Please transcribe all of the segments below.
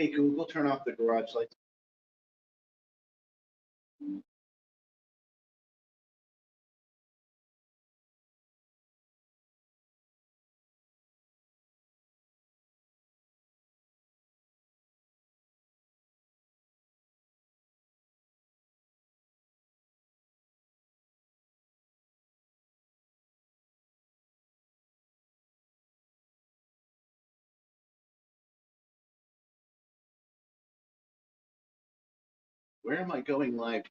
Hey Google, turn off the garage lights. Where am I going live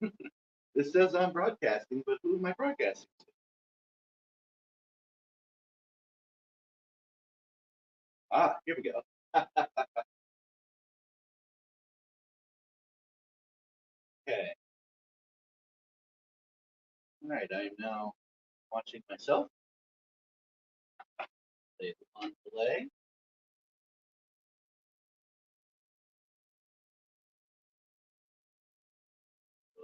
to? This says I'm broadcasting, but who am I broadcasting to? Ah, here we go. Okay. All right, I am now watching myself. Play on play. So,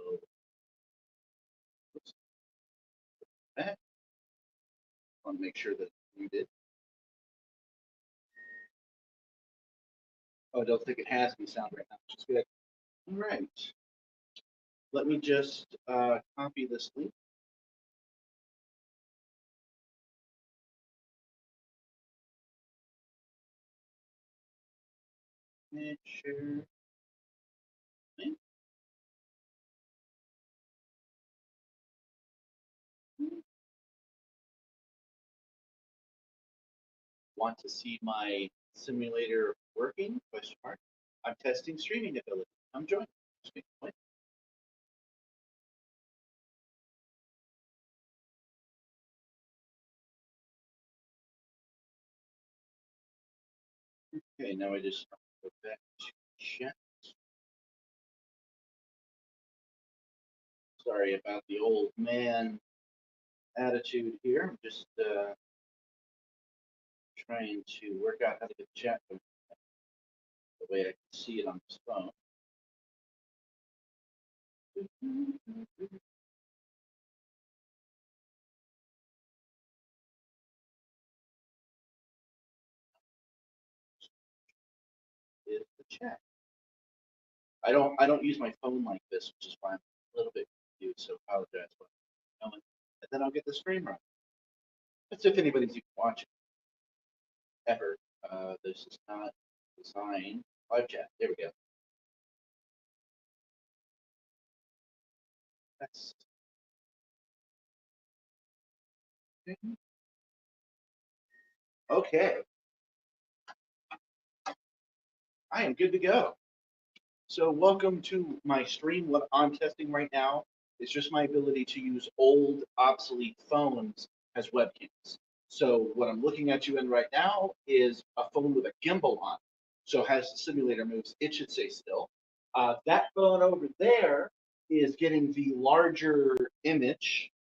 oops, back. I want to make sure that you did. Oh, I don't think it has any sound right now, which is good. All right. Let me just copy this link. And share link. Want to see my simulator working? Question mark. I'm testing streaming ability. I'm joining. Okay, now I just go back to chat. Sorry about the old man attitude here. I'm just trying to work out how to get the chat going the way I can see it on this phone. Is the chat. I don't use my phone like this, which is why I'm a little bit confused, so apologize for that. And then I'll get the stream right. That's if anybody's even watching ever. This is not designed live chat. There we go. That's okay. I am good to go. So welcome to my stream. What I'm testing right now is just my ability to use old, obsolete phones as webcams. So what I'm looking at you in right now is a phone with a gimbal on it. So as the simulator moves, it should stay still. That phone over there is getting the larger image.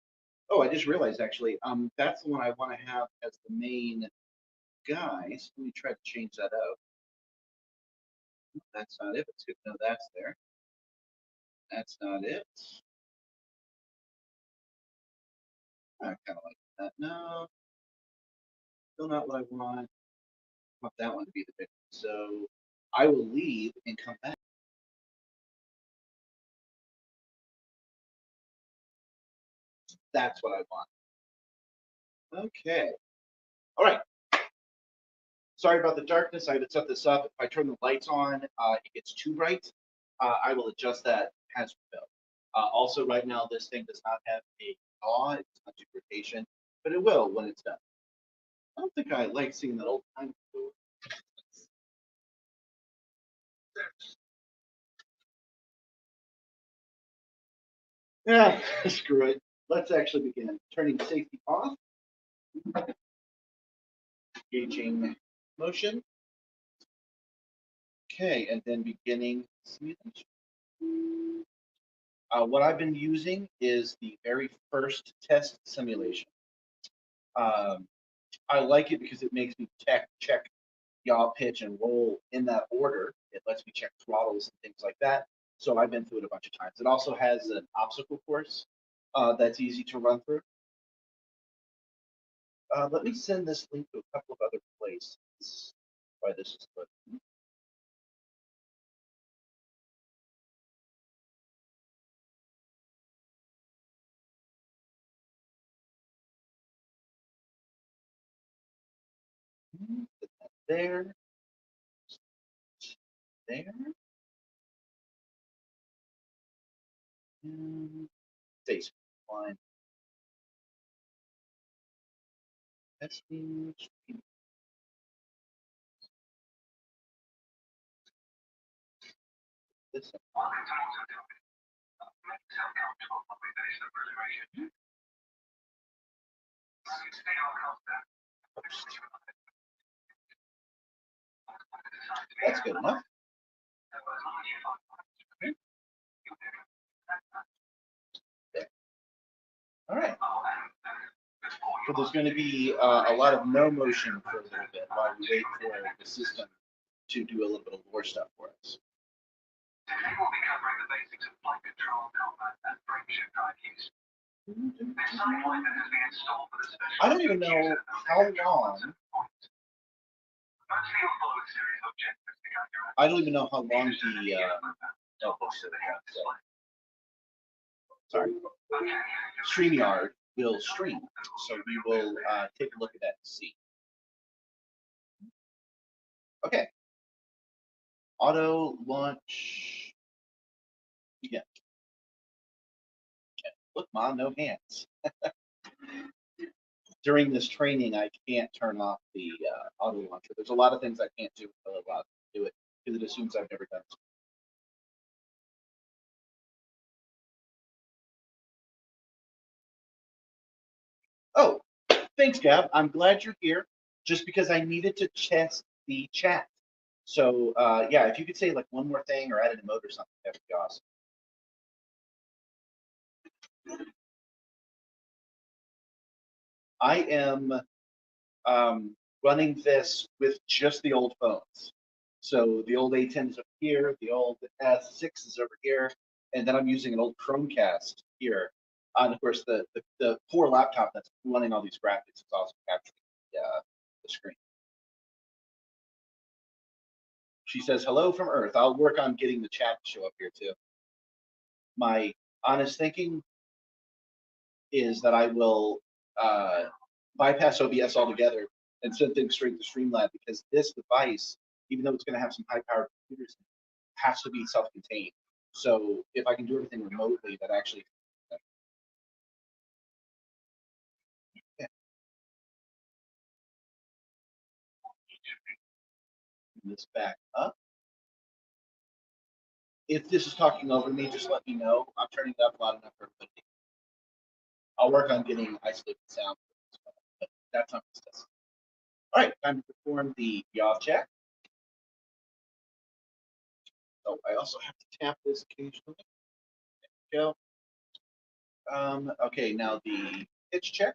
Oh, I just realized actually, that's the one I want to have as the main guy. So let me try to change that out. That's not it. It's good to know that's there. That's not it. I kind of like that. No, still not what I want. I want that one to be the big one. So I will leave and come back. That's what I want. Okay. All right. Sorry about the darkness. I had to set this up. If I turn the lights on, it gets too bright. I will adjust that as we go. Also, right now, this thing does not have a yaw. It's not duplication, but it will when it's done. I don't think I like seeing that old time. Yeah, screw it. Let's actually begin. Turning safety off. Gauging motion. Okay, and then beginning simulation. What I've been using is the very first test simulation. I like it because it makes me check yaw, pitch, and roll in that order. It lets me check throttles and things like that. So I've been through it a bunch of times. It also has an obstacle course that's easy to run through. Let me send this link to a couple of other places. Why this is good. Put that there. There. And face line. Testing. This. That's good enough. Okay. There. All right. So there's going to be a lot of no motion for a little bit while we wait for the system to do a little bit of lore stuff for us. Today we'll be covering the basics of flight control, combat, and frameshift IQs. This satellite that has been installed for the special. I don't even know how long. I don't even know how long the sorry, StreamYard will stream. So we will take a look at that and see. Okay. Auto launch. Yeah. Look, Mom, no hands. During this training, I can't turn off the auto launcher. There's a lot of things I can't do until I do it because it assumes I've never done it. Oh, thanks, Gab. I'm glad you're here. Just because I needed to test the chat. So yeah, if you could say like one more thing or add an emote or something, that would be awesome. I am running this with just the old phones. So the old A10 is up here, the old S6 is over here, and then I'm using an old Chromecast here. And of course, the poor laptop that's running all these graphics is also capturing the screen. She says, hello from Earth. I'll work on getting the chat to show up here too. My honest thinking is that I will bypass OBS altogether and send things straight to Streamlab because this device, even though it's going to have some high-powered computers, has to be self-contained. So if I can do everything remotely, that actually. Yeah. This back up. If this is talking over me, just let me know. I'm turning it up loud enough for everybody. I'll work on getting isolated sound, but that's not this. All right, time to perform the yaw check. So I also have to tap this occasionally. There we go. Okay, now the pitch check.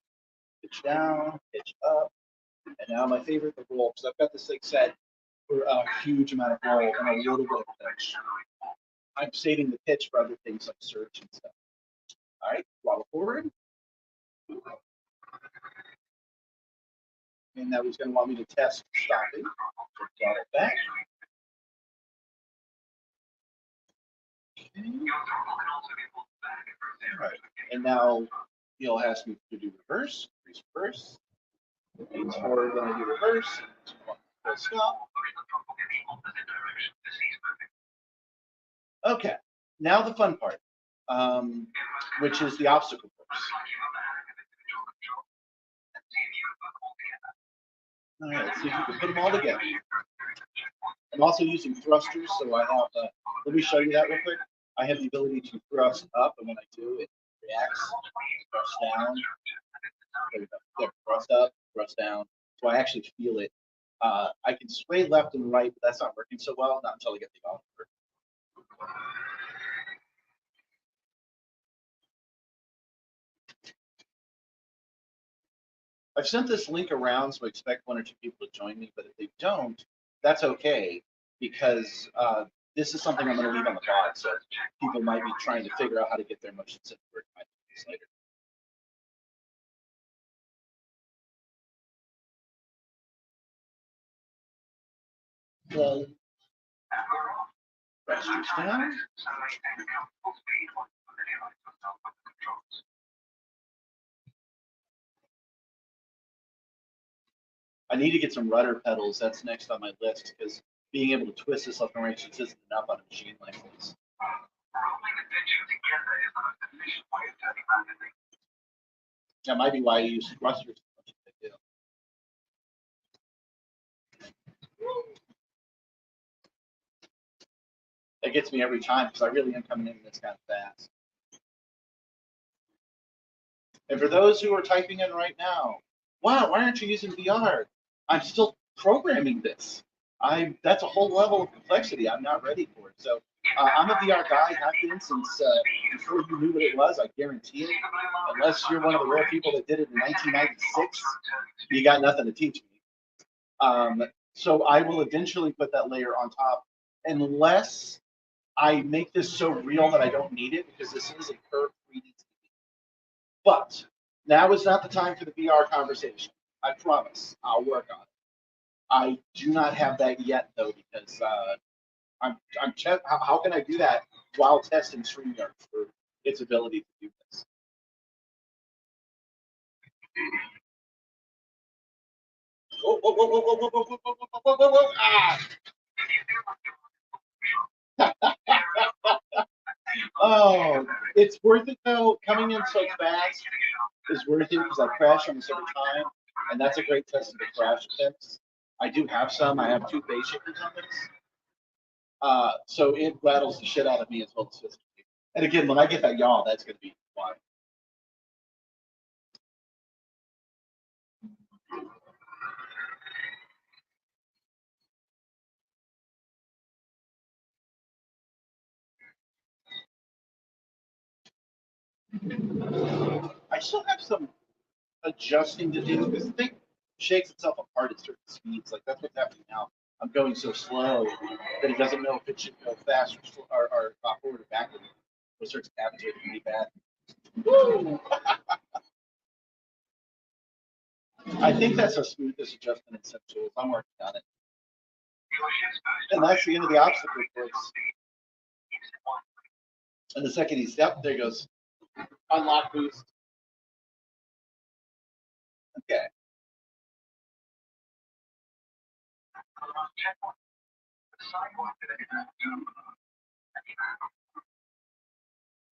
Pitch down, pitch up, and now my favorite, the roll, because I've got this thing set for a huge amount of roll and a little bit of pitch. I'm saving the pitch for other things like search and stuff. All right, throttle forward. And now he's going to want me to test stopping. So throttle back. Okay. All right, and now he'll ask me to do reverse, increase reverse. Means forward when I do reverse. Stop. Okay, now the fun part, which is the obstacle course. All right, let's see if we can put them all together. I'm also using thrusters, so I have, let me show you that real quick. I have the ability to thrust up, and when I do, it reacts, thrust down. There we go. There, thrust up, thrust down. So I actually feel it. I can sway left and right, but that's not working so well, not until I get the auto. I've sent this link around, so I expect one or two people to join me, but if they don't, that's okay, because this is something I'm going to leave on the pod, so people might be trying to figure out how to get their motion set to work later. Well, thrusters down. I need to get some rudder pedals. That's next on my list because being able to twist this left and right just isn't enough on a machine like this. Rolling the tension together is the most efficient way of turning magazine. That might be why I use thrusters as much as I do. That gets me every time because I really am coming in this kind of fast. And for those who are typing in right now, wow, why aren't you using VR? I'm still programming this. That's a whole level of complexity. I'm not ready for it. So I'm a VR guy, have been since before you knew what it was. I guarantee it. Unless you're one of the rare people that did it in 1996, you got nothing to teach me. So I will eventually put that layer on top, unless I make this so real that I don't need it, because this is a curved 3D TV. But now is not the time for the VR conversation. I promise. I'll work on it. I do not have that yet, though, because how can I do that while testing StreamYard for its ability to do this? Whoa, whoa, whoa, whoa, whoa, whoa, whoa, whoa, whoa, whoa, whoa, ah! Oh, it's worth it though. Coming in so fast is worth it because I crash on this every time, and that's a great test of the crash attempts. I do have some. I have 2 phase shifters on this. So it rattles the shit out of me as well as system. And again, when I get that yaw, that's going to be fun. I still have some adjusting to do because the thing shakes itself apart at certain speeds. Like that's what's happening now. I'm going so slow that it doesn't know if it should go fast or forward or backward. So it starts capturing really bad. Woo! I think that's the smoothest adjustment in Sim Tools. I'm working on it. And that's the end of the obstacle course. And the second he stepped, there goes unlock boost. Okay.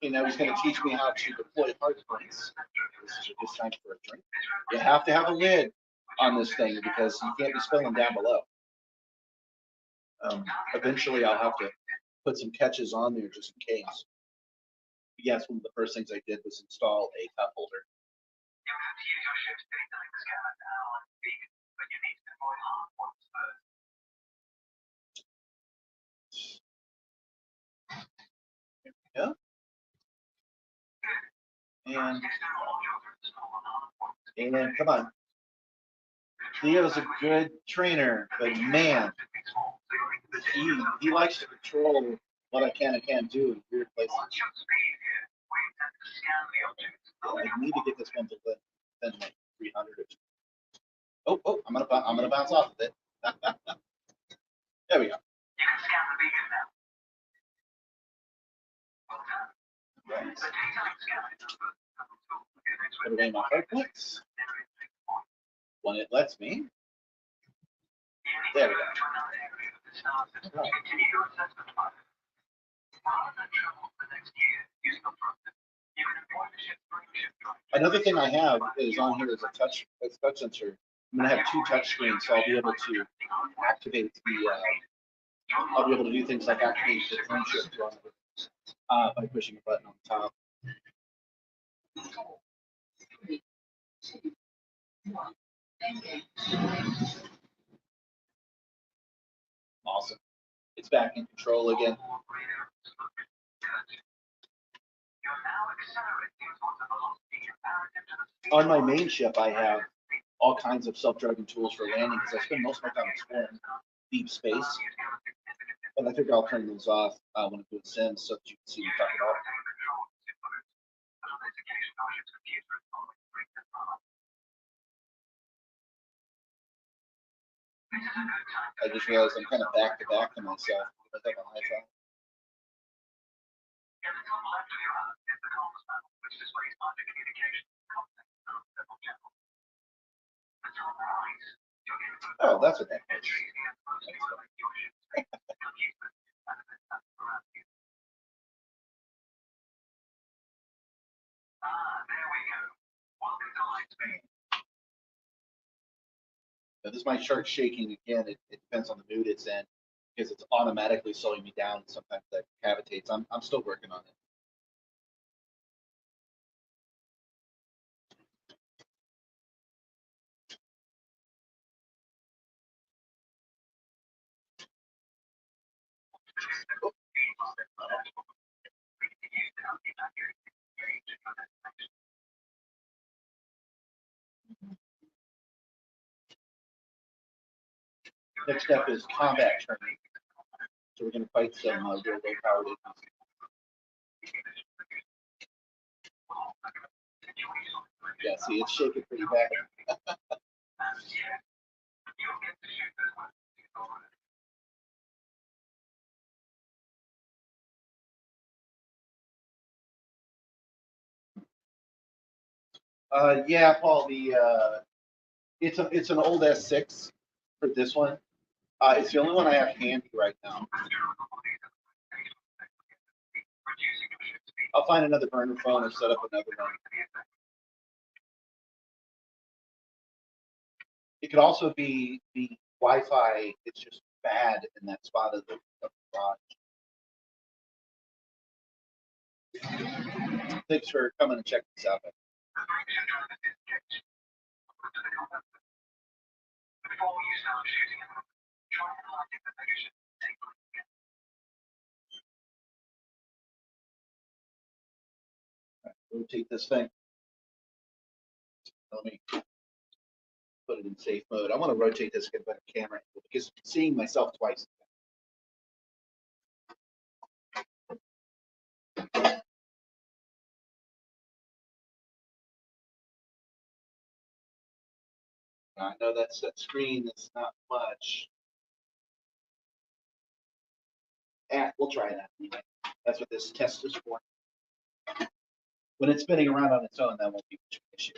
You know, he's going to teach me how to deploy hard points. This is a good time for a drink. You have to have a lid on this thing because you can't be spilling down below. Eventually, I'll have to put some catches on there just in case. Yes, one of the first things I did was install a cup holder. Yeah. And come on. Theo's a good trainer, but man, he likes to control what I can and can't do in weird places. I need to get this one to then like 300 or something. Oh, I'm gonna bounce off of it. There we go. Right. Put away my hard points when it lets me. There we go. Right. Another thing I have is on here is a touch sensor. I'm gonna have 2 touch screens, so I'll be able to activate the. I'll be able to do things like activate the phone shift by pushing a button on the top. Awesome. It's back in control again. On my main ship, I have all kinds of self-driving tools for landing because I spend most of my time exploring deep space. And I figure I'll turn those off when I'm doing Sims so that you can see me talking about. I just realized I'm kind of back to back to myself. I think on iPhone. Oh, that's what that is. Now, this might start shaking again. It depends on the mood it's in because it's automatically slowing me down. Sometimes that cavitates. I'm still working on it. Next step is combat training. So we're going to fight some real low-powered agents. Yeah, see, it's shaking pretty bad. Yeah, Paul. It's an old S6 for this one. It's the only one I have handy right now. I'll find another burner phone or set up another one. It could also be the Wi-Fi. It's just bad in that spot of the garage. Thanks for coming and checking this out. Before you start shooting, try and find information. Rotate this thing. Let me put it in safe mode. I want to rotate this, get a better camera because seeing myself twice. I know that's that screen. That's not much. We'll try that anyway. That's what this test is for. When it's spinning around on its own, that won't be much of an issue.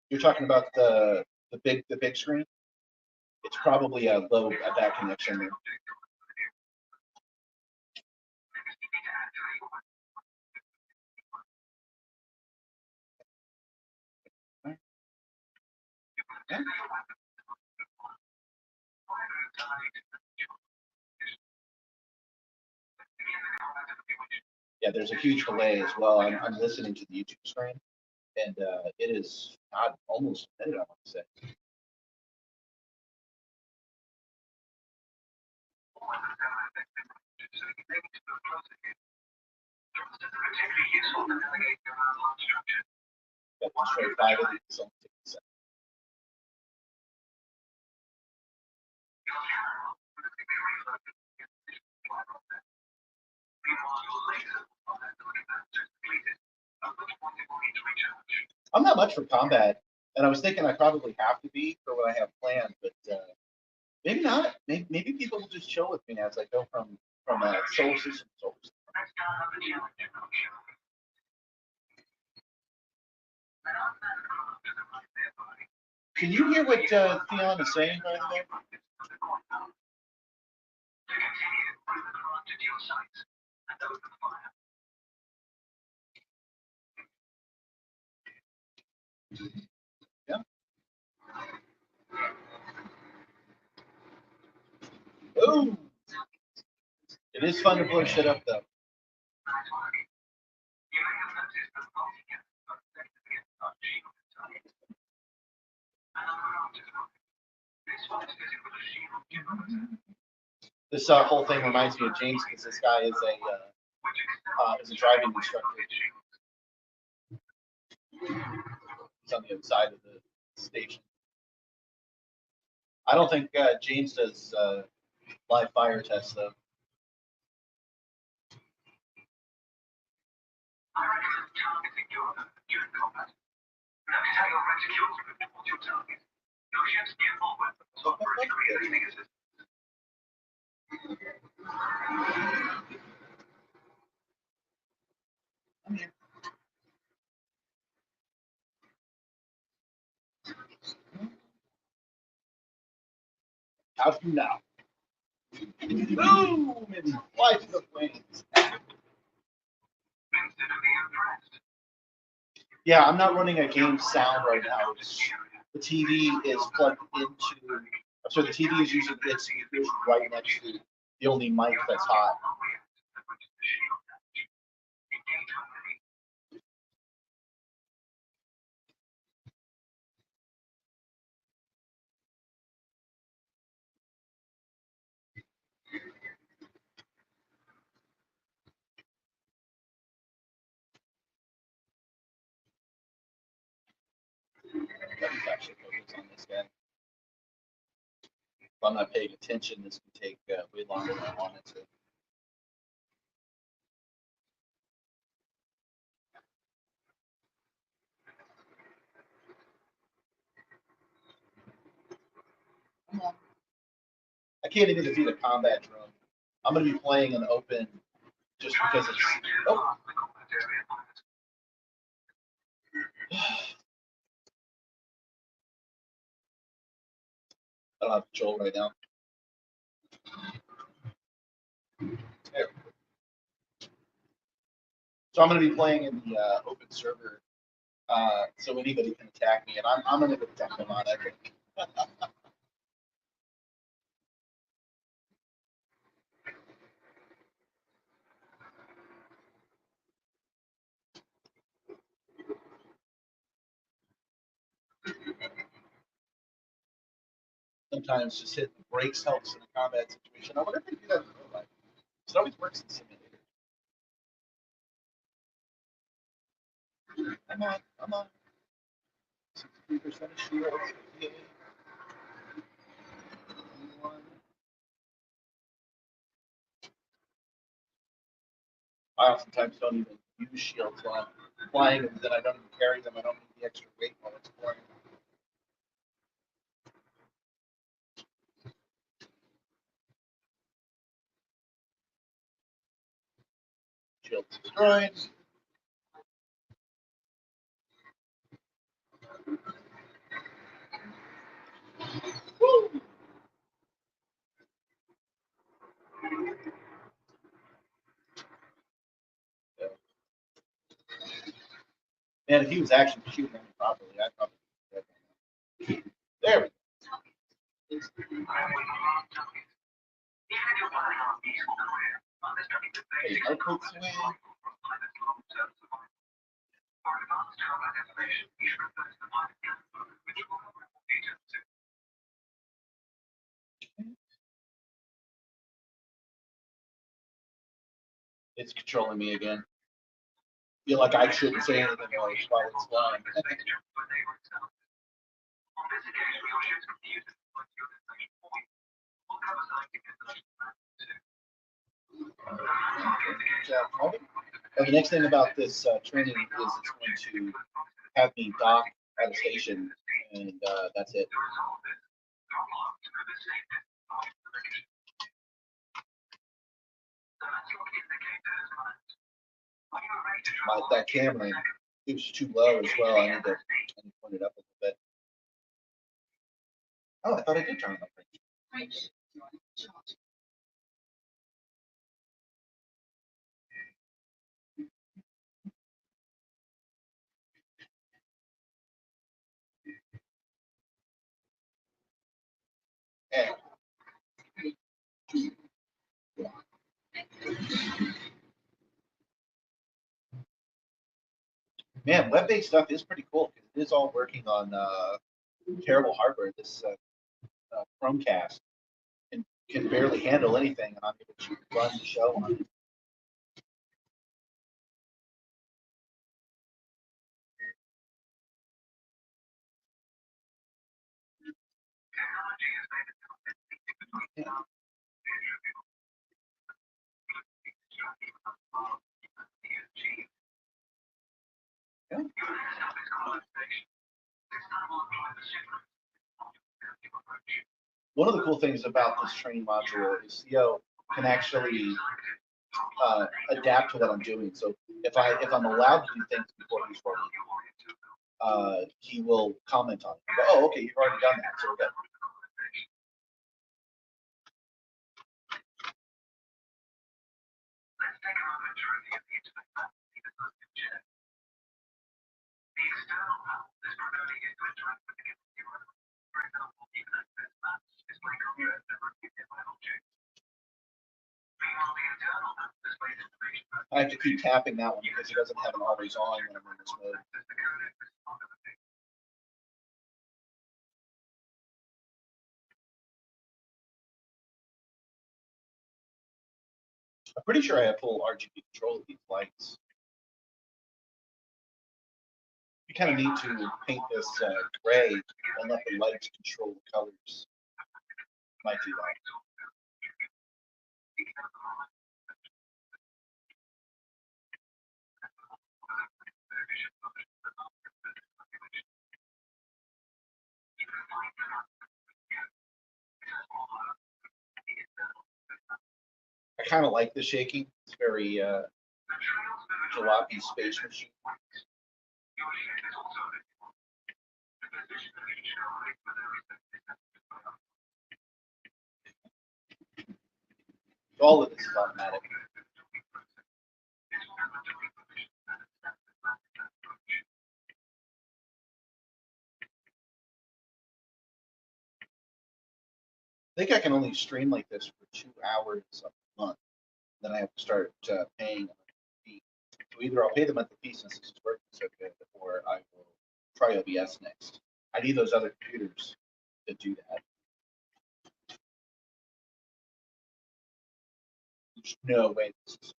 You're talking about the big screen? It's probably a bad connection there. Yeah. Yeah, there's a huge delay as well. I'm listening to the YouTube screen, and it is not almost a minute, I want to say. Got the straight 5 of these on 50 seconds. I'm not much for combat, and I was thinking I probably have to be for what I have planned, but maybe not. Maybe people will just chill with me as I go from solar system to solar system. Can you hear what Theon is saying right there? Yeah. Ooh. It is fun to blow shit up, though. This whole thing reminds me of James because this guy is a driving instructor. He's on the other side of the station. I don't think James does live fire tests though. I recommend targeting during combat. Notice how your reticules move towards your target. Your ship's near-full weapons offer a degree of aiming assistance. I'm here. How's you now? Boom! And fly to the flames. Yeah, I'm not running a game sound right now. The TV is plugged into, so the TV is using its speakers right next to the only mic that's hot. Actually focus on this guy. If I'm not paying attention, this can take way longer than I want it to. Come on. I can't even defeat a combat drone. I'm going to be playing an open just because it's. Oh. I don't have control right now. There. So I'm going to be playing in the open server, so anybody can attack me, and I'm going to attack them on, I think. Sometimes just hitting the brakes helps in a combat situation. I wonder if they do that in real life. It always works in simulator. Come on, come on. 63% of shields. 58. 21. I oftentimes don't even use shields while I'm flying, and then I don't even carry them. I don't need the extra weight while it's flying. Shields destroyed. Woo! And if he was actually shooting me properly, I'd probably be dead. There we go. Hey, no quick swing. It's controlling me again. Feel like I shouldn't say anything while it's flying. And the next thing about this training is it's going to have me dock at a station, and that's it. That camera, it was too low as well. I need to point it up a little bit. Oh, I thought I did turn it up. Yeah. Man, web-based stuff is pretty cool because it is all working on terrible hardware. This Chromecast can barely handle anything, and I'm able to run the show on it. Yeah. Yeah. One of the cool things about this training module is CO can actually adapt to what I'm doing. So if I'm allowed to do things before he's ready, he will comment on it. Go, oh, okay, you've already done that, so we're good. Let's take a moment to review the internet map chair. The external panel is primarily used to interact with the computer. For example, you can access maps, display contrast, and review nearby objects. Meanwhile, the internal map displays information about I have to keep tapping that one because it doesn't have an always on when I'm in this mode. the codec is part of the thing. I'm pretty sure I have full RGB control of these lights. You kind of need to paint this gray and let the lights control the colors. Might do that. I kind of like the shaking. It's very jalopy space machine. All of this is automatic. I think I can only stream like this for 2 hours a month. Then I have to start paying a fee. So either I'll pay the monthly fee since this is working so good, or I will try OBS next. I need those other computers to do that. There's no way this is.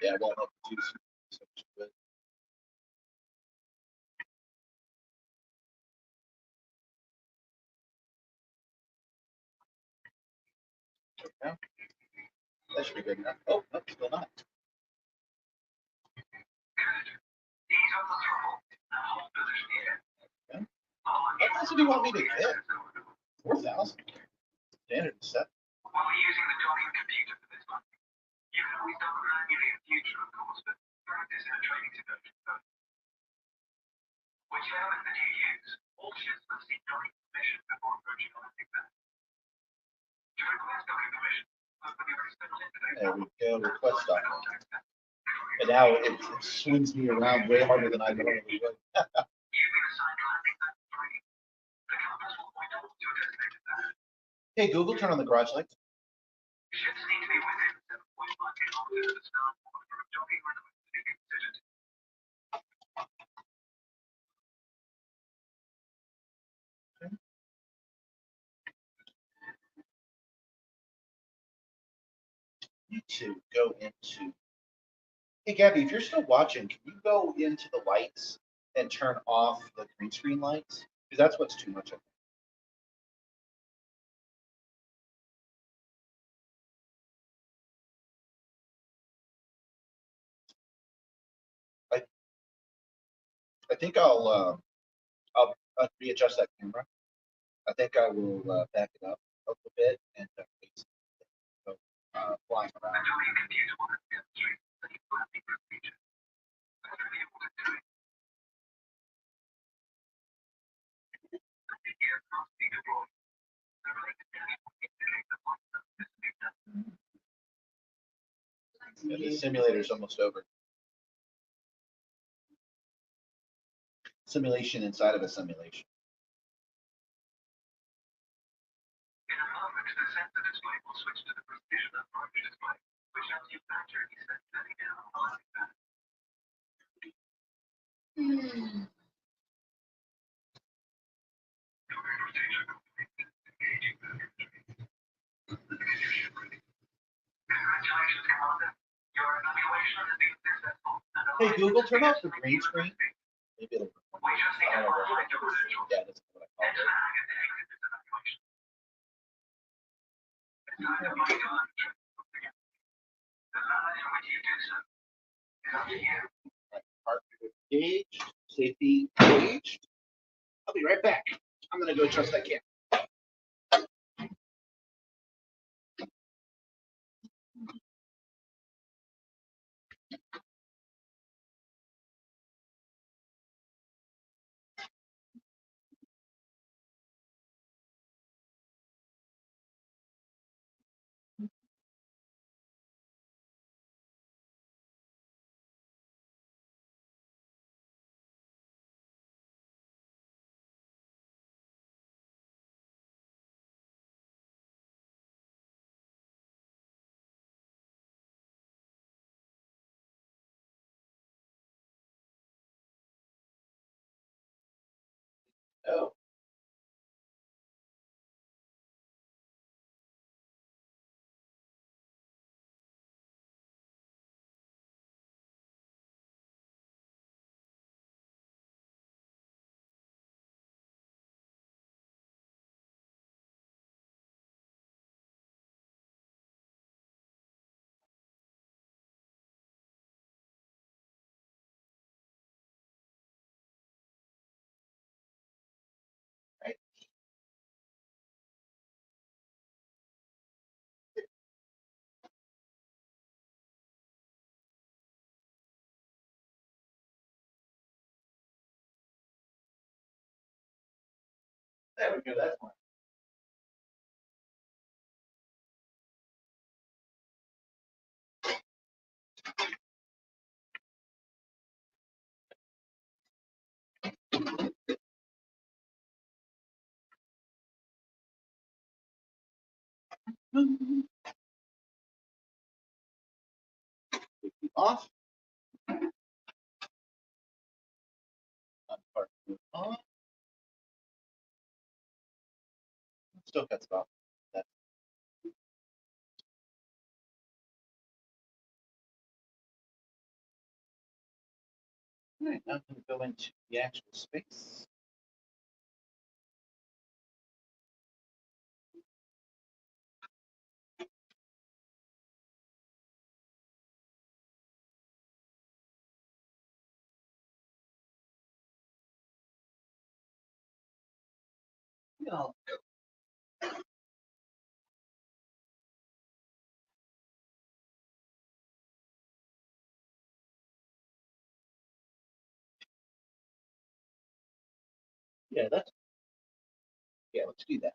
Yeah, I won't have to do so much. Yeah. That should be good enough. Oh, no, still not. Okay. What else do you want me to get? 4,000. Standard set. While we're using the docking computer for this one, you can always double manually in future, of course, but practice in a training situation first. Whichever method you use, all ships must seek docking permission before approaching landing pad. To request docking permission, open your external interface. There we go. Request docking. And now it swings me around way harder than I normally would. You've been assigned landing pad 3. The compass will point towards your designated pad. Hey, Google, turn on the garage lights. Ships need to be within 7.5 kilometers of the start point for a docking request to be considered. Need to go into. Hey, Gabby, if you're still watching, can you go into the lights and turn off the green screen lights? Because that's what's too much of it. I think I'll readjust that camera. I think I will back it up a little bit and so, flying around. The docking computer will demonstrate the landing procedure. That's really able to do it. The aircraft be deployed. The related dash will indicate the flight surface to be done. Yeah, the simulator's almost over. Simulation inside of a simulation. In a moment, the sensor display will switch to the precision approach display, which helps you accurately set setting down on the landing pad. Docking procedure complete. Engaging the Congratulations, Commander. Your evaluation has been successful. Hey, Google, turn off the green screen. Maybe it'll. We just need I to don't know validate your credentials. Yeah, that's what I call Enter it. the hangar to exit this evaluation. Decide the money to earn the trip. The manner in which you do so is up to you. engaged, safety engaged. I'll be right back. I'm gonna go adjust that camera. Oh. Right. There we go. That's one. Off. On. Still cuts off. That's all right. Now I'm going to go into the actual space. Yeah. Yeah, that's let's do that.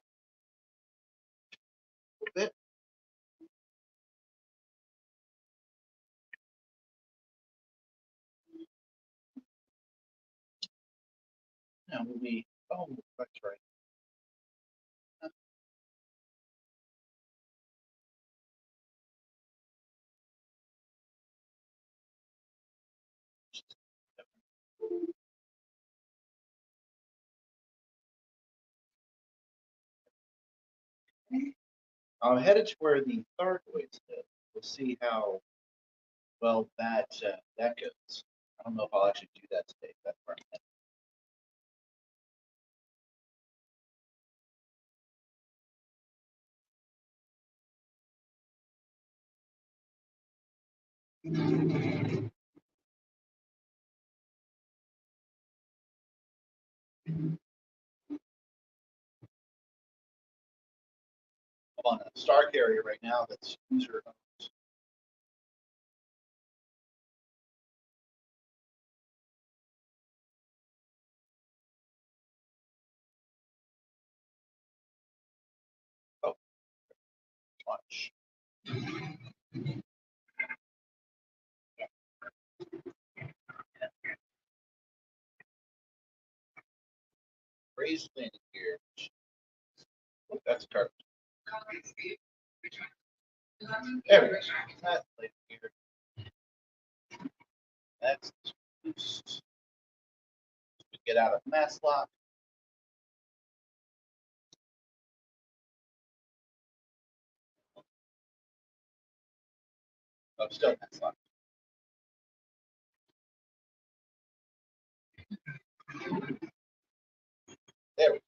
A little bit. Now we that's right. I'm headed to where the Thargoids live. We'll see how well that goes. I don't know if I'll actually do that today. That part. I'm on a star carrier right now that's user owned. Oh, watch. Raised landing gear. Oh, that's a card. There we go. That's landing gear. That's boost. Get out of mass lock. Oh, still mass lock. There we go.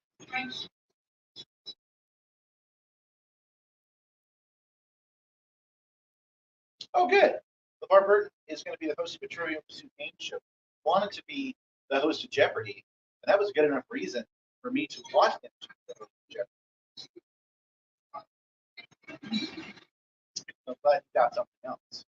Oh, good. LeVar Burton is going to be the host of Petroleum Pursuit Game Show. wanted to be the host of Jeopardy, and that was a good enough reason for me to watch him to be the host of Jeopardy. I'm glad he got something else.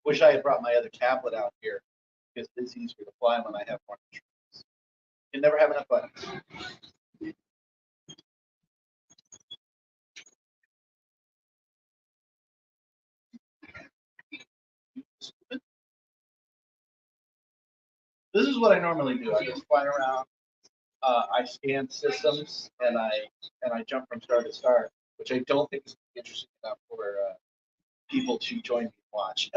Wish I had brought my other tablet out here because it's easier to fly when I have more controls. You never have enough buttons. This is what I normally do. I just fly around. I scan systems and I jump from start to start, which I don't think is interesting enough for people to join me and watch.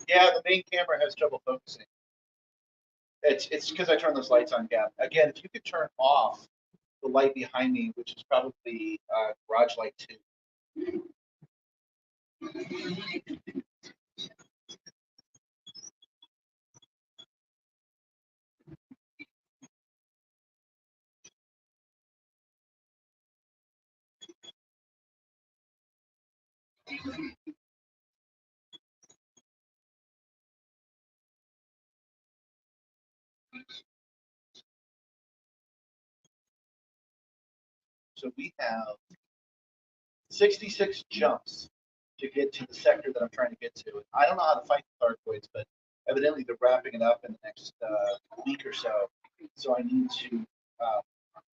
Yeah, the main camera has trouble focusing. It's because I turn those lights on, Gab. Again, if you could turn off the light behind me, which is probably garage light 2. So we have 66 jumps to get to the sector that I'm trying to get to. I don't know how to fight the Thargoids, but evidently they're wrapping it up in the next week or so. So I need to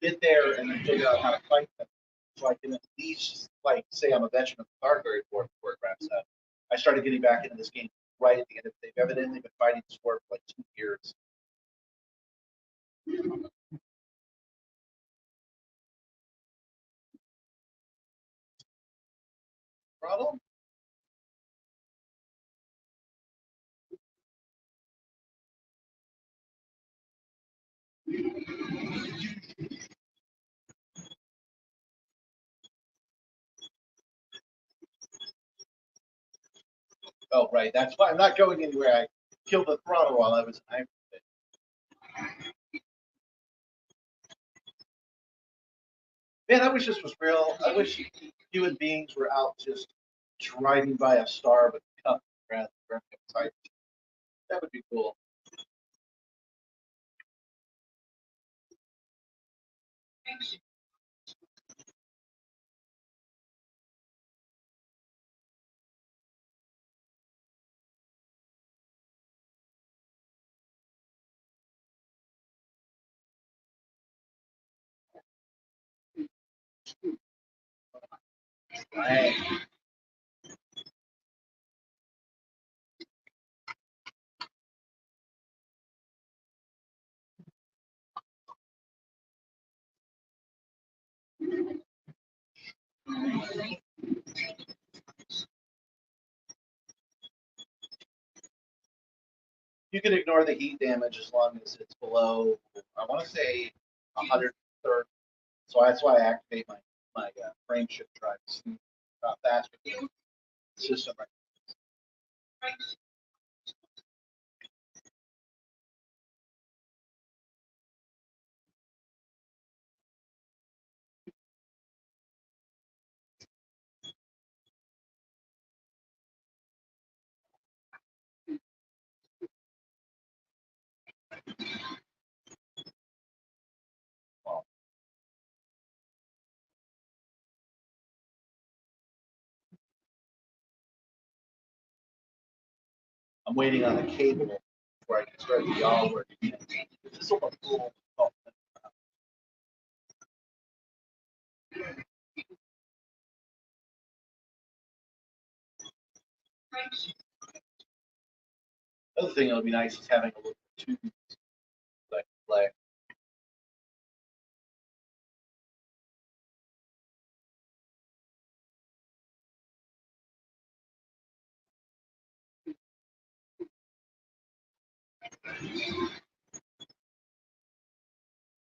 get there and then figure out how to fight them, so I can at least, like, say I'm a veteran of the Thargoid War before it wraps up. I started getting back into this game right at the end of it. They've evidently been fighting this war for like 2 years. Problem? Oh, right. That's why I'm not going anywhere. I killed the throttle while I was. Man, I wish this was real. I wish human beings were out just driving by a star with a cup rather than outside. That would be cool. Right. You can ignore the heat damage as long as it's below, I want to say 130. So that's why I activate my frame shift drive to see how fast the system. Well, I'm waiting on the cable before I can start the yaw work again. This is a little. Oh, Another thing that would be nice is having a little tube that I can play.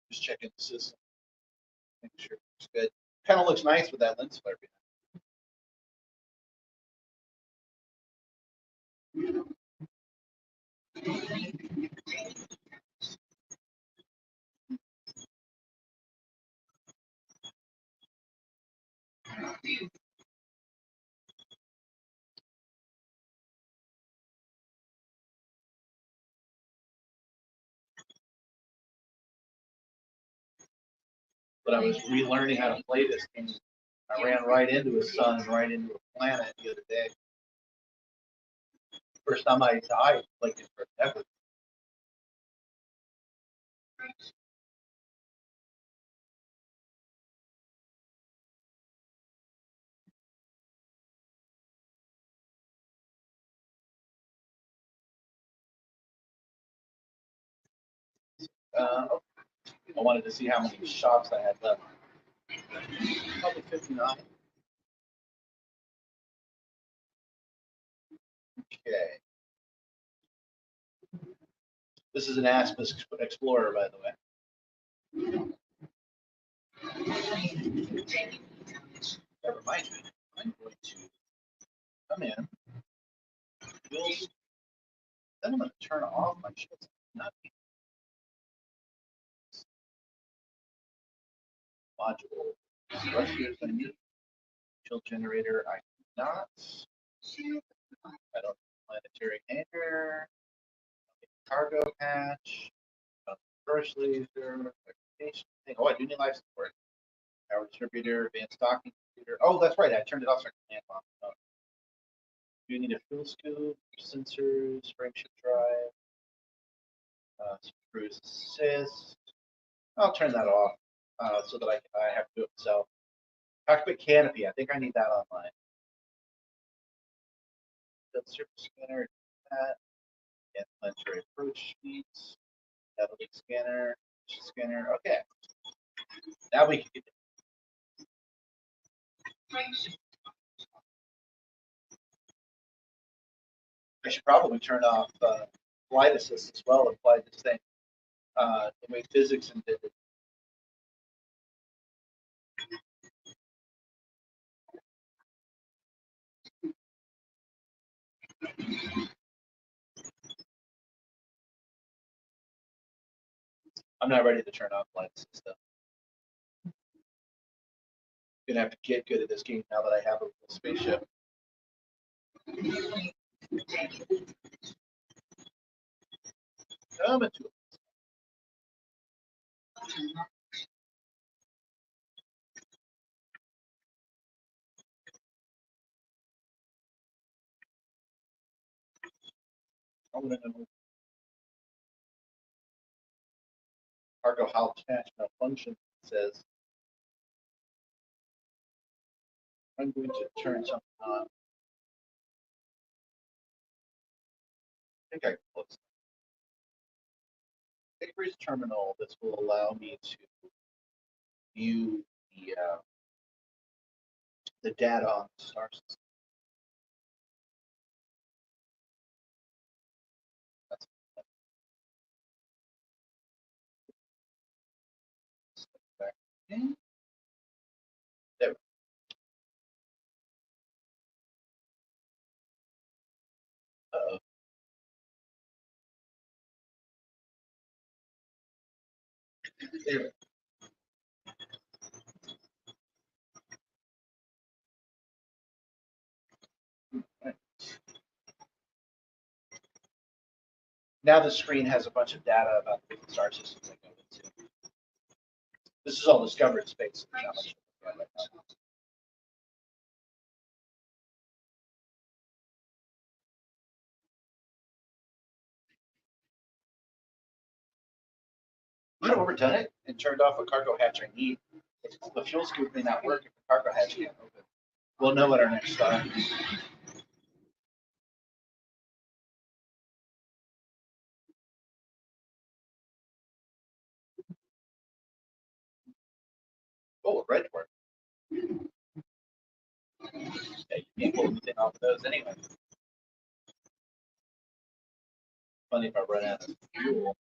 Just checking the system, make sure it's good. Kind of looks nice with that lens flare behind. But I was relearning how to play this game. I ran right into a sun and right into a planet the other day. First time I died, like it forever. I wanted to see how many shots I had left. Probably 59. Okay. This is an Aspis Explorer, by the way. Never mind. I'm going to come in. Then I'm going to turn off my shields. Not module. What here's I need. Shield generator. I do not. I don't have planetary hanger. Cargo patch. First laser. Oh, I do need life support. Power distributor. Advanced docking computer. Oh, that's right. I turned it off so I can land on. Oh. Do you need a fuel scoop? Sensors. Frameshift drive. Cruise assist. I'll turn that off so that I have to do it myself. Cockpit canopy. I think I need that online. The surface scanner. That. And planetary approach speeds. Satellite scanner. Scanner. Okay. Now we can get it. I should probably turn off flight assist as well and fly this thing the way physics intended. I'm not ready to turn off flight assist though. Gonna have to get good at this game now that I have a spaceship. Coming to it. I want to know cargo how attached malfunction says. I'm going to turn something on. I think I can close. Hickory's terminal. This will allow me to view the data on the star system. That's back in. There. Uh-oh. There. Right. Now the screen has a bunch of data about the different star systems I go into. This is all discovered space. Not much right now. Might have overdone it and turned off a cargo hatch I need. The fuel scoop may not work if the cargo hatch can't open. We'll know at our next stop. Oh, a red one. Yeah, you can't pull anything off of those anyway. Funny if I run out of fuel.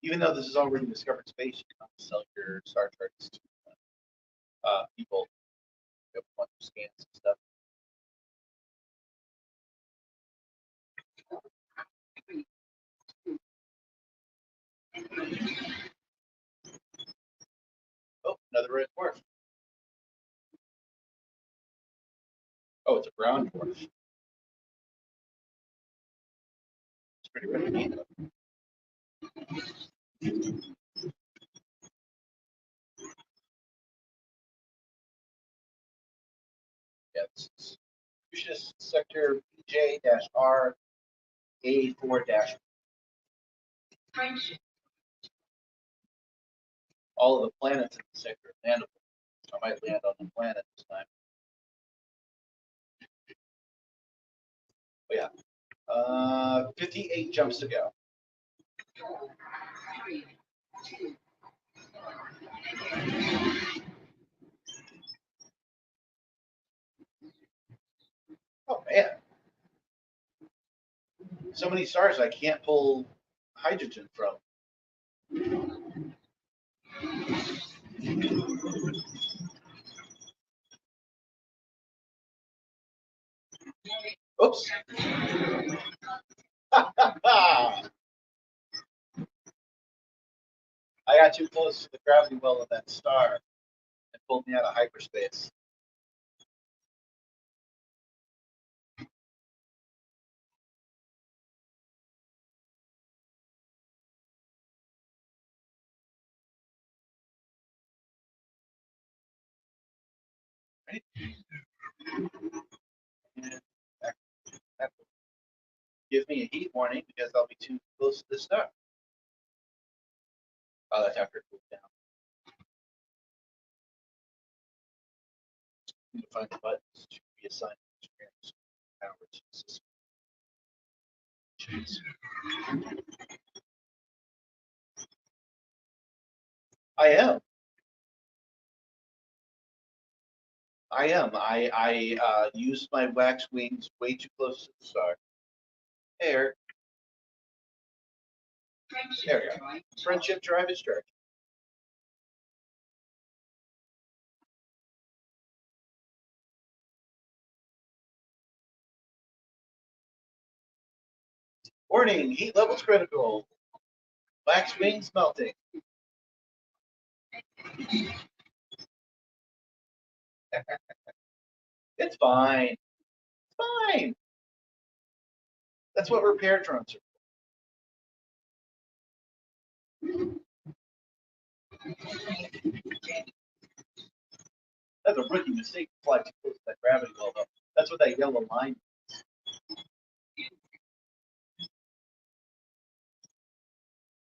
Even though this is already discovered space, you can sell your Star Treks to people. You have a bunch of scans and stuff. Oh, another red dwarf. Oh, Oh, it's a brown dwarf. It's pretty really neat. Yeah, this is Lucius Sector PJ-R A4-. All of the planets in the sector are landable. I might land on the planet this time. Oh yeah. 58 jumps to go. Oh man. So many stars I can't pull hydrogen from. Oops. I got too close to the gravity well of that star. It pulled me out of hyperspace. Right? And that will give me a heat warning because I'll be too close to the star. Oh, that's after it cools down. Need to find the buttons to reassign engineers. Power to the system. Jeez. I am. I used my wax wings way too close to the star. Hey, Eric. There we go. Friendship drive is charged. Warning, heat levels critical. Wax wings melting. It's fine. It's fine. That's what repair drones are. That's a rookie mistake to fly too close to that gravity well, though. That's what that yellow line is.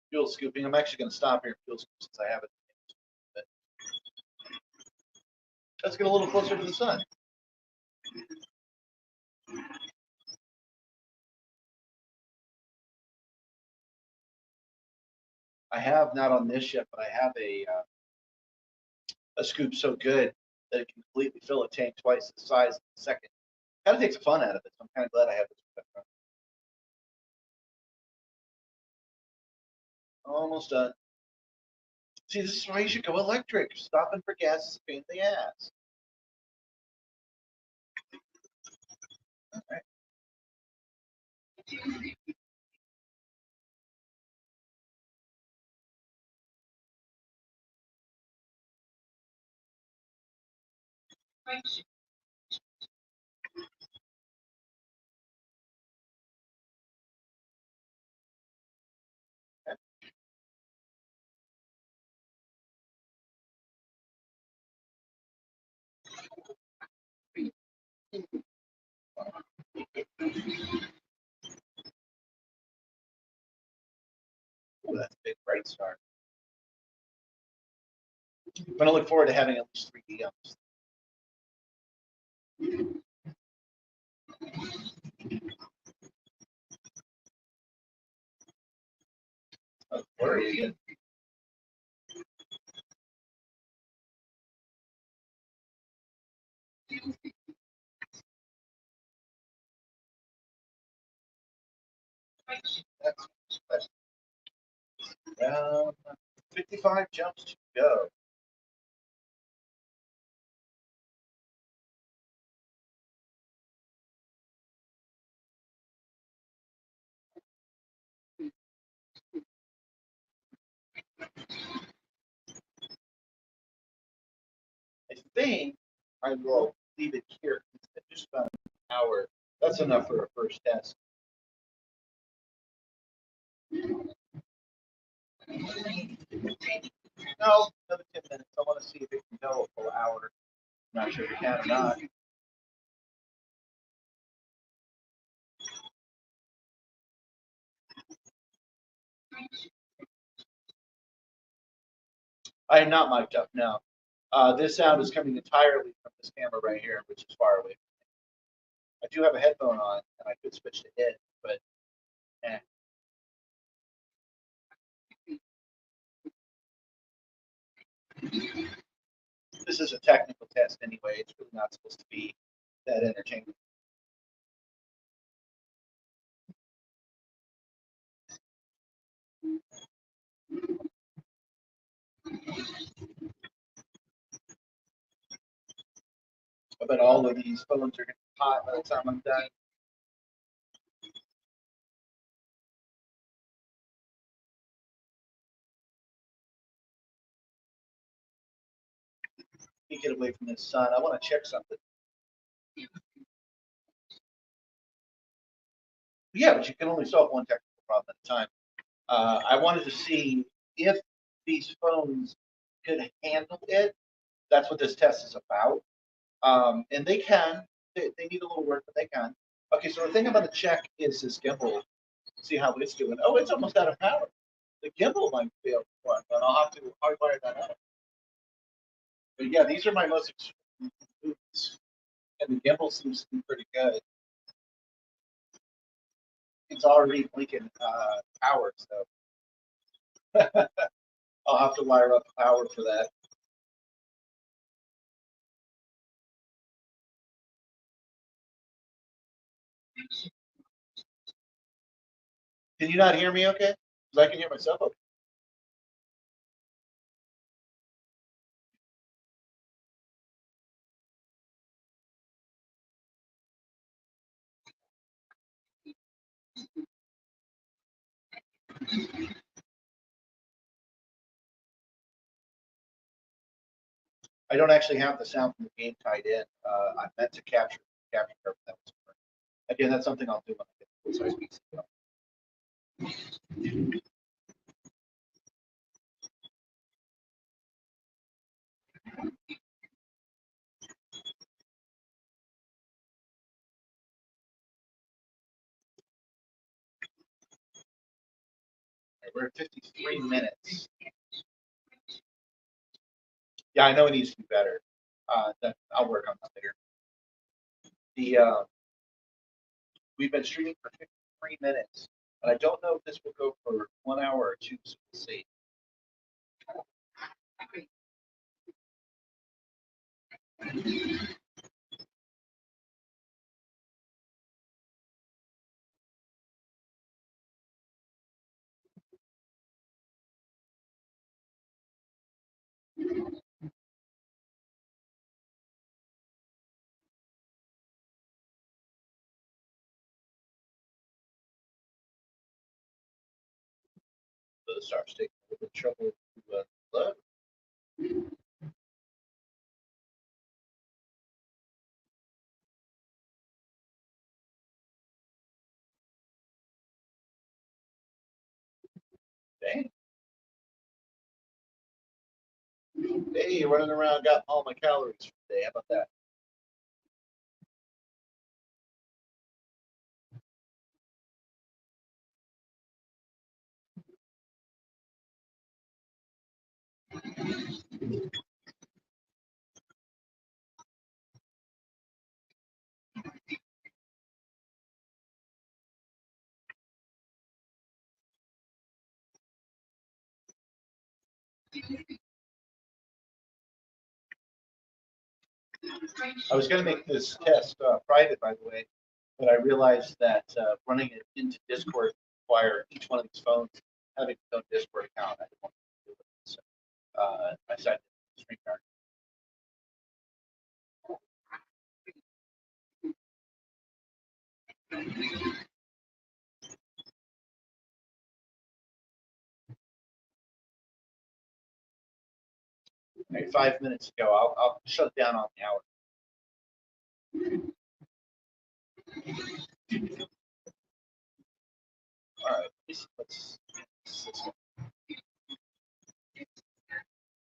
Fuel scooping. I'm actually going to stop here and fuel scoop since I have it. Let's get a little closer to the sun. I have, not on this ship, but I have a scoop so good that it can completely fill a tank twice the size in a second. Kind of takes the fun out of it. So I'm kind of glad I have this. Almost done. See, this is why you should go electric. Stopping for gas is a pain in the ass. All right. Ooh, that's a big bright star. I'm going to look forward to having at least 3D on this. Oh, blurry again. That's 55 jumps to go. I think I will leave it here. It's just about an hour. That's enough for a first test. No, another 10 minutes. I want to see if it can go a full hour. I'm not sure if it can or not. I am not mic'd up, no. This sound is coming entirely from this camera right here, which is far away. I do have a headphone on, and I could switch to it, but eh. This is a technical test anyway. It's really not supposed to be that entertaining. I bet all of these phones are going to be hot by the time I'm done. Let me get away from this sun. I want to check something. Yeah, but you can only solve one technical problem at a time. I wanted to see if these phones could handle it. That's what this test is about. And they can. They need a little work, but they can. Okay, so the thing I'm going to check is this gimbal. See how it's doing. Oh, it's almost out of power. The gimbal might fail, but I'll have to hardwire that out. But yeah, these are my most extreme moves, and the gimbal seems to be pretty good. It's already blinking power, so I'll have to wire up power for that. Can you not hear me okay? Because I can hear myself okay. I don't actually have the sound from the game tied in. I meant to capture that was perfect. Again, that's something I'll do when I get the full-size PC. We're at 53 minutes. Yeah, I know it needs to be better. I'll work on that later. We've been streaming for 53 minutes, and I don't know if this will go for 1 hour or two, so we'll see. The star's taking a little bit of trouble to load. Dang. Hey, running around, got all my calories for the day. How about that? I was going to make this test private, by the way, but I realized that running it into Discord require each one of these phones having its own Discord account. I didn't want to do it, so I decided to StreamYard. Okay, 5 minutes ago, I'll shut it down on the hour. All right, let's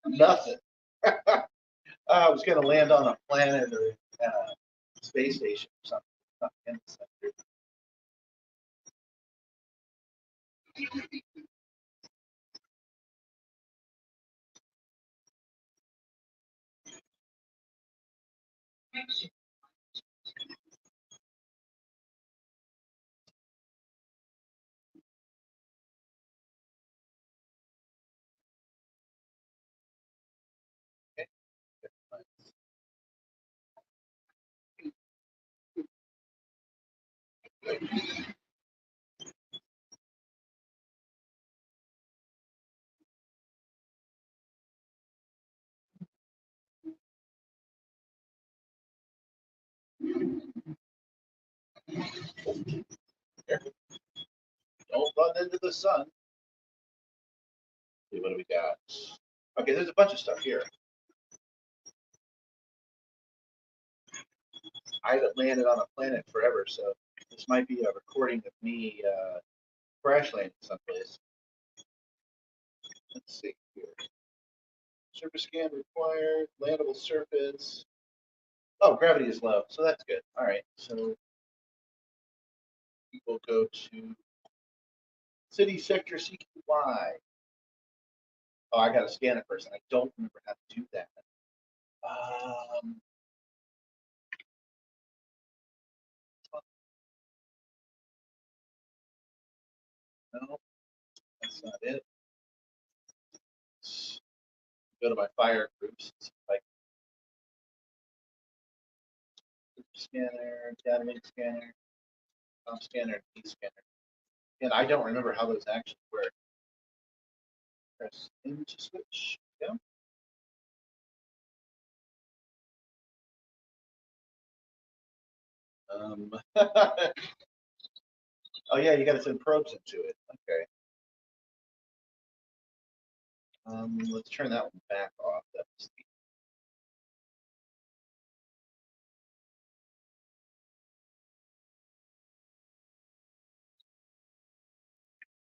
nothing. I was going to land on a planet or space station or something. Nothing in the center. Don't run into the sun. See, what do we got? Okay, there's a bunch of stuff here. I haven't landed on a planet forever, so this might be a recording of me crash landing someplace. Let's see here. Surface scan required, landable surface. Oh, gravity is low, so that's good. All right, so we will go to city sector CQY. Oh, I got to scan it first, and I don't remember how to do that. No, that's not it. Let's go to my fire groups. Like scanner, data link scanner, scanner, D scanner. And I don't remember how those actually work. Press image switch. Yeah. Oh yeah, you got to send probes into it. Okay. Let's turn that one back off. That's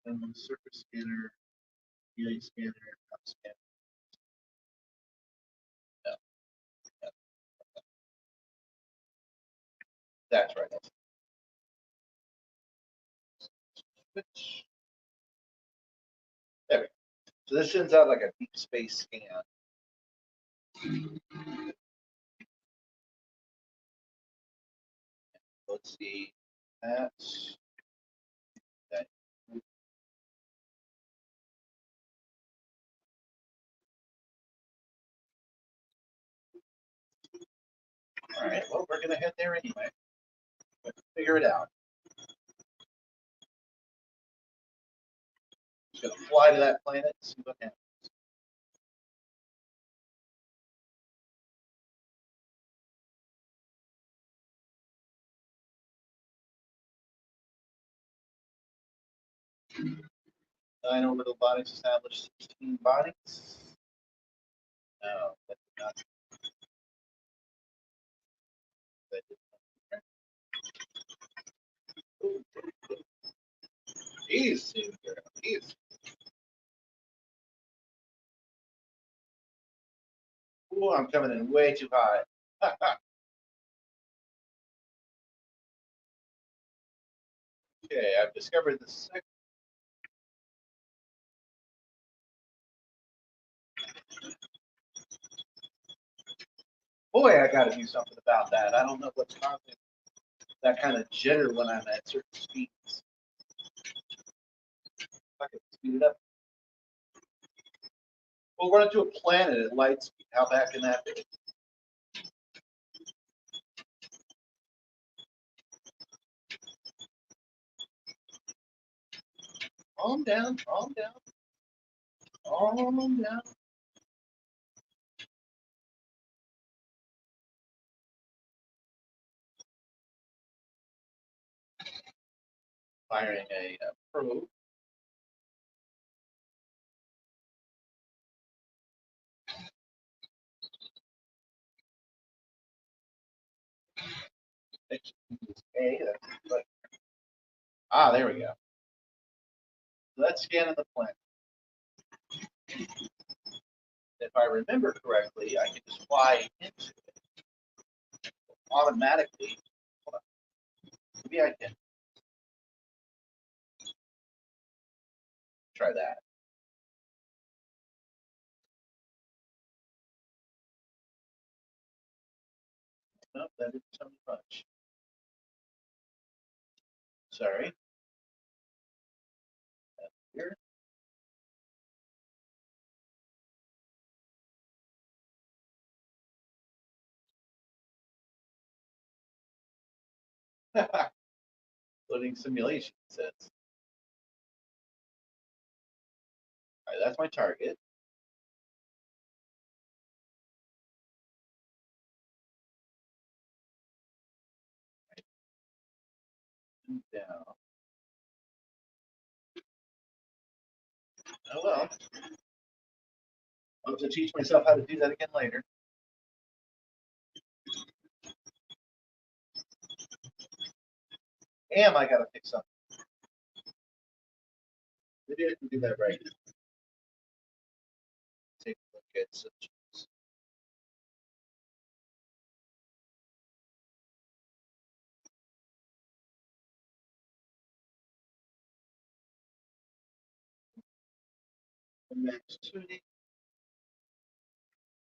the surface scanner, UA scanner, top scanner. No, no. That's right. Switch. There we go. So this sends out like a deep space scan. Let's see. That's that. All right. Well, we're gonna head there anyway. Let's figure it out. Just gonna fly to that planet and see what happens. Nine orbital bodies established. 16 bodies. No, that's not. That easy, girl. Easy. Ooh, I'm coming in way too high. Okay, I've discovered the second. Boy, I got to do something about that. I don't know what's causing that kind of jitter when I'm at certain speeds. I can speed it up. We'll run into a planet at light speed. How bad can that be? Calm down, calm down, calm down. Firing a probe. A, ah, there we go. Let's scan in the planet. If I remember correctly, I can just fly into it automatically. Hold on. Maybe I can try that. Nope, that didn't tell me much. Sorry. Here. Loading simulation says. All right, that's my target. Down. Oh well. I'll have to teach myself how to do that again later. Am I gotta fix something? Maybe I can do that right. Take a look at such. Max tuning. I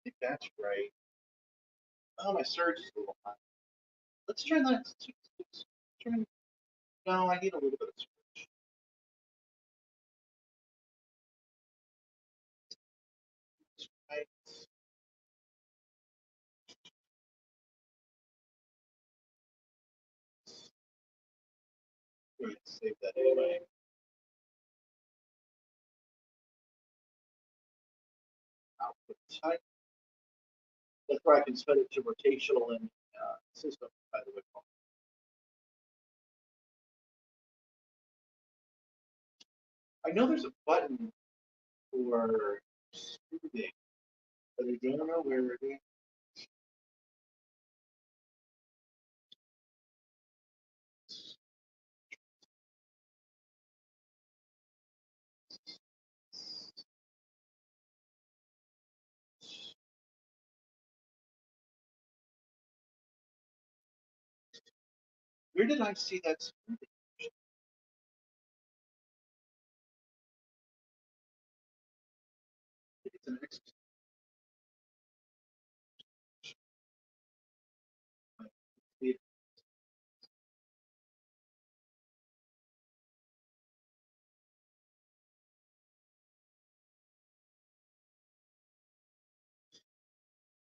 think that's right. Oh, my surge is a little high. Let's try that. No, I need a little bit of surge. Right. We're gonna save that anyway. Output type. That's where I can set it to rotational and system, by the way. I know there's a button for smoothing, but I don't know where it is. Where did I see that smoothing? It's an X.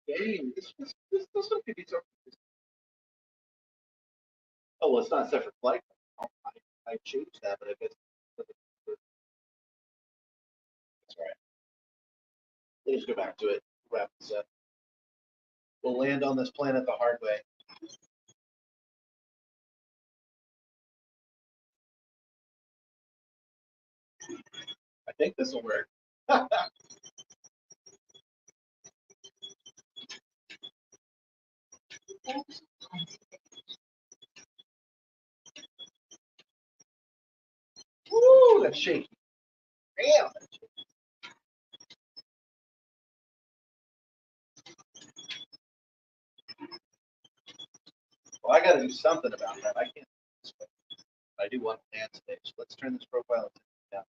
Dang, this doesn't give you something. Oh, well, it's not set for flight. Oh, I changed that, but I guess that's all right. We'll just go back to it. Wrap this up. We'll land on this planet the hard way. I think this will work. Woo, that's shaky. Damn. Well, I got to do something about that. I can't. I do want to land today, so let's turn this profile down.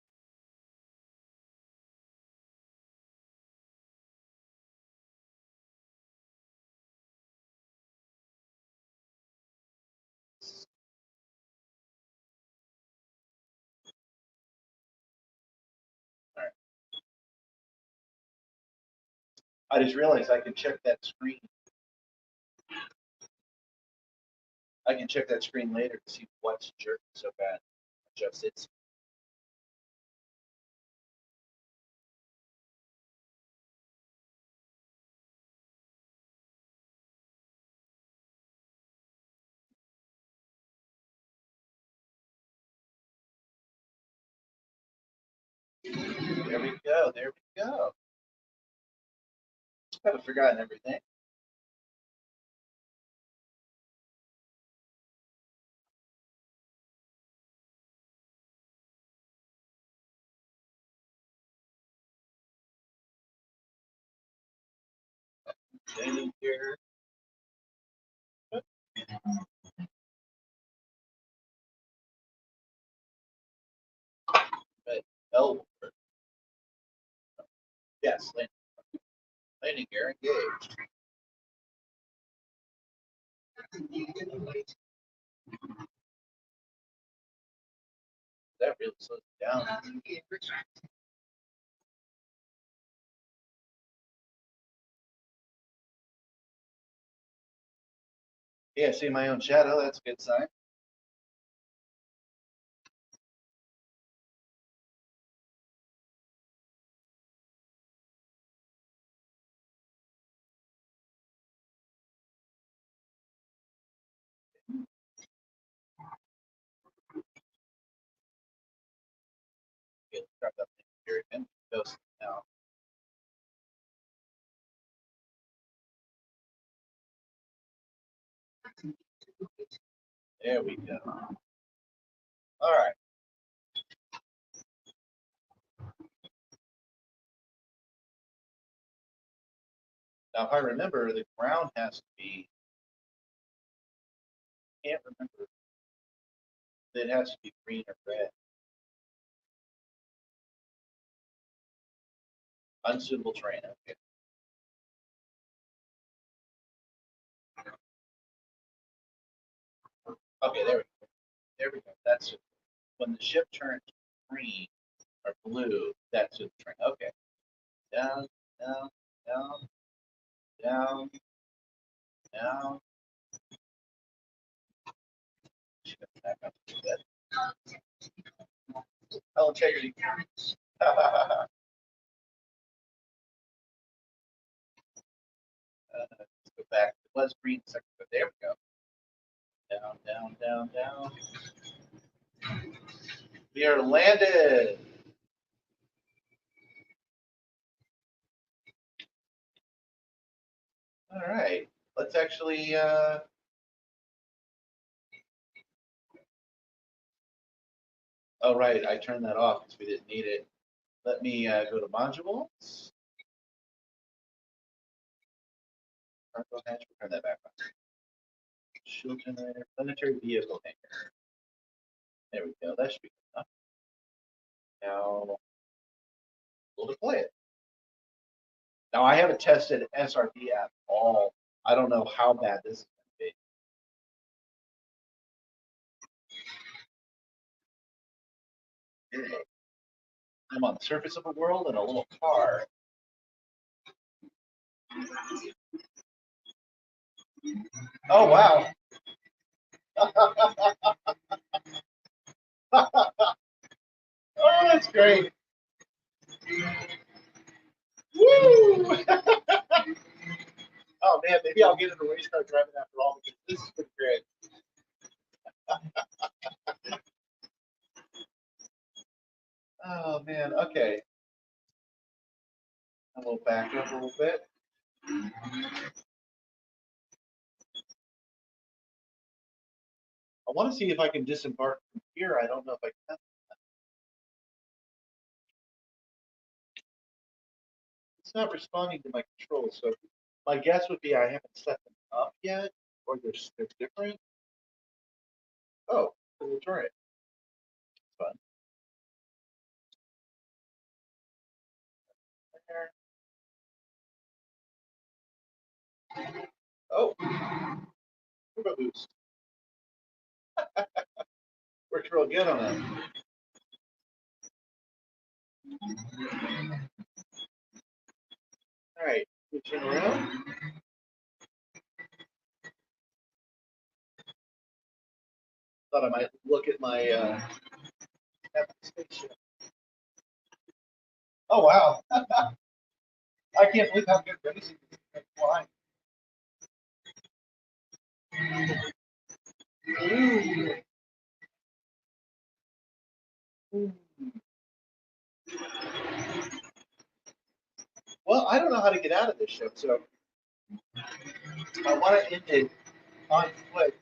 All right. I just realized I can check that screen. I can check that screen later to see what's jerking so bad. Adjust it. There we go. There we go. I haven't forgotten everything. Landing gear. But L. Yes, landing gear engaged. That really slows it down. Yeah, see my own shadow. That's a good sign. Get start up here again. Goes now. There we go. All right. Now, if I remember, the ground has to be. Can't remember. It has to be green or red. Unsuitable terrain. Okay. Okay, there we go. There we go. That's it. When the ship turns green or blue, that's the terrain. Okay. Down, down, down, down, down. Back up a bit. Oh, integrity. Let's go back. It was green a second ago. There we go. Down, down, down, down. We are landed. All right. Let's actually. Oh, right. I turned that off because we didn't need it. Let me go to modules. Cargo hatch. We'll turn that back on. Shield generator. Planetary vehicle hangar. There we go. That should be good enough. Now we'll deploy it. Now I haven't tested SRD at all. I don't know how bad this is going to be. I'm on the surface of a world in a little car. Oh wow. Oh, that's great. Woo! Oh man, maybe I'll get in a race car driving after all because this is pretty great. Oh man, okay. I'm gonna back up a little bit. I want to see if I can disembark from here. I don't know if I can. It's not responding to my controls, so my guess would be I haven't set them up yet, or they're different. Oh, we'll try it. Fun. Oh, turbo boost. Worked real good on that. All right, switching around. Thought I might look at my spaceship. Oh wow! I can't believe how good racing is flying. Well, I don't know how to get out of this ship, so I want to end it on foot.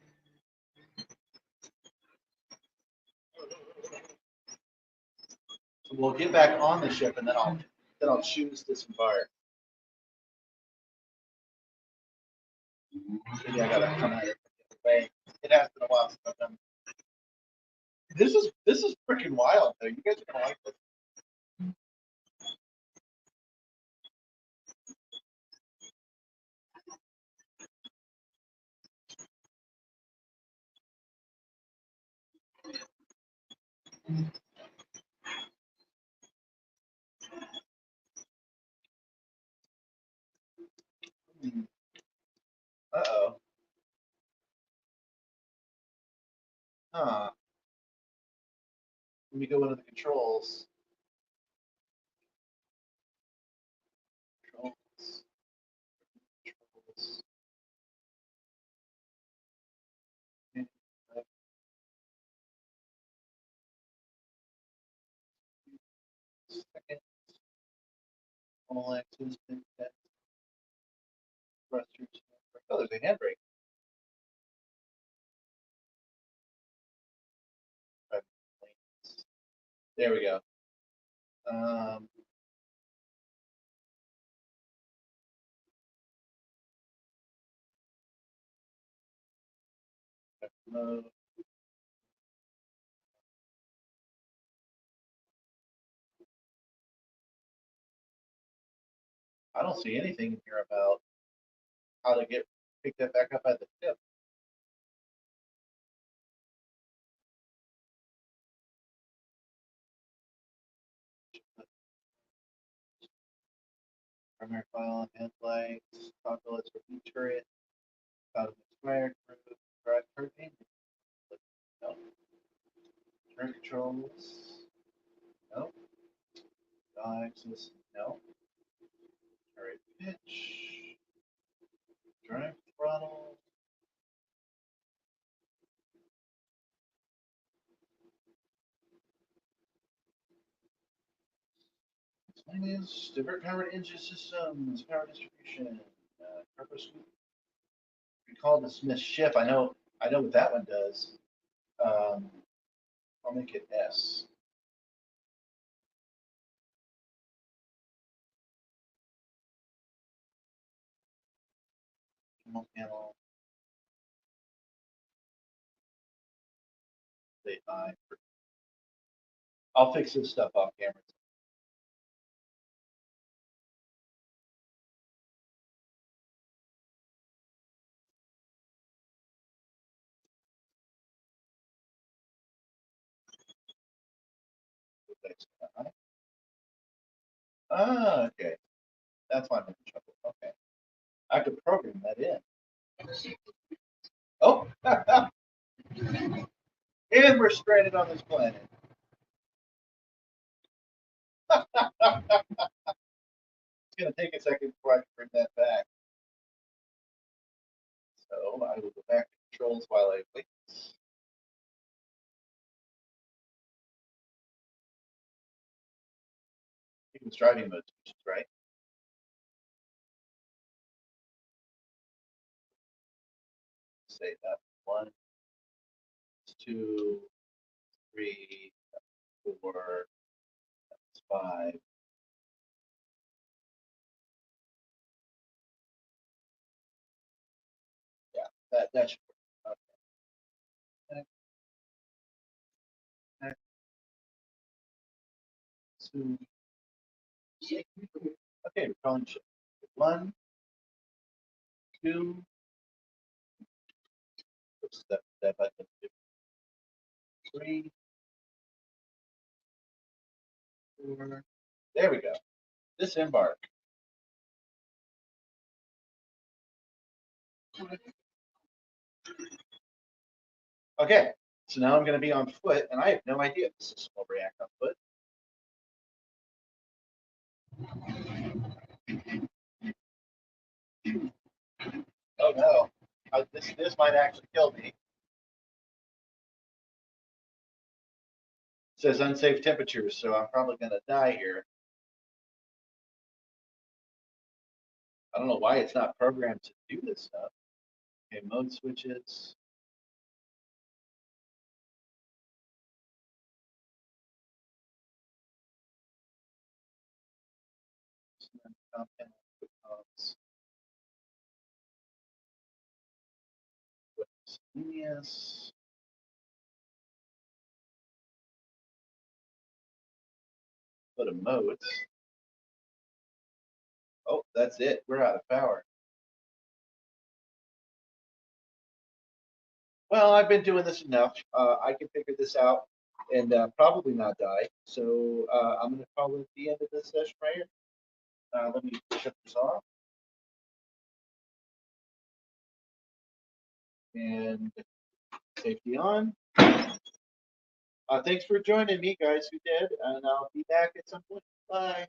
So we'll get back on the ship, and then I'll choose this environment. Maybe I gotta come at it the other way. It has been a while since I've done. This is freaking wild though. You guys are gonna like this. Uh-oh. Huh. Let me go into the controls. Controls. Controls. Second. All access. Thrusters. Oh, there's a handbrake. There we go. Mode. I don't see anything here about how to pick that back up at the tip. Primary file, and lights, toggle lights for each turret, out of the drive curtain. No. Turret controls. No. Axis. No. Turret pitch. Drive throttle. Miscellaneous, divert powered engine systems, power distribution, purpose. Recall dismiss shift. I know what that one does. I'll make it S. Panel. Say I. I'll fix this stuff off camera. Ah, okay. That's why I'm in trouble. Okay. I have to program that in. Oh, and we're stranded on this planet. It's going to take a second before I can bring that back. So I will go back to controls while I wait. It was driving mode switches, right? Say that 1, 2, 3, 4, 5. Yeah, that should work. Okay. Okay, we're calling shift. 1, 2. Step button. 3, 4. There we go. Disembark. Okay, so now I'm going to be on foot, and I have no idea if the system will react on foot. Oh no, this might actually kill me. It says unsafe temperatures, so I'm probably going to die here. I don't know why it's not programmed to do this stuff. Okay, mode switches. Yes. Put emotes. Oh, that's it. We're out of power. Well, I've been doing this enough. I can figure this out and probably not die. So I'm going to call it the end of this session right here. Let me shut this off. And safety on. Thanks for joining me, guys who did, and I'll be back at some point. Bye.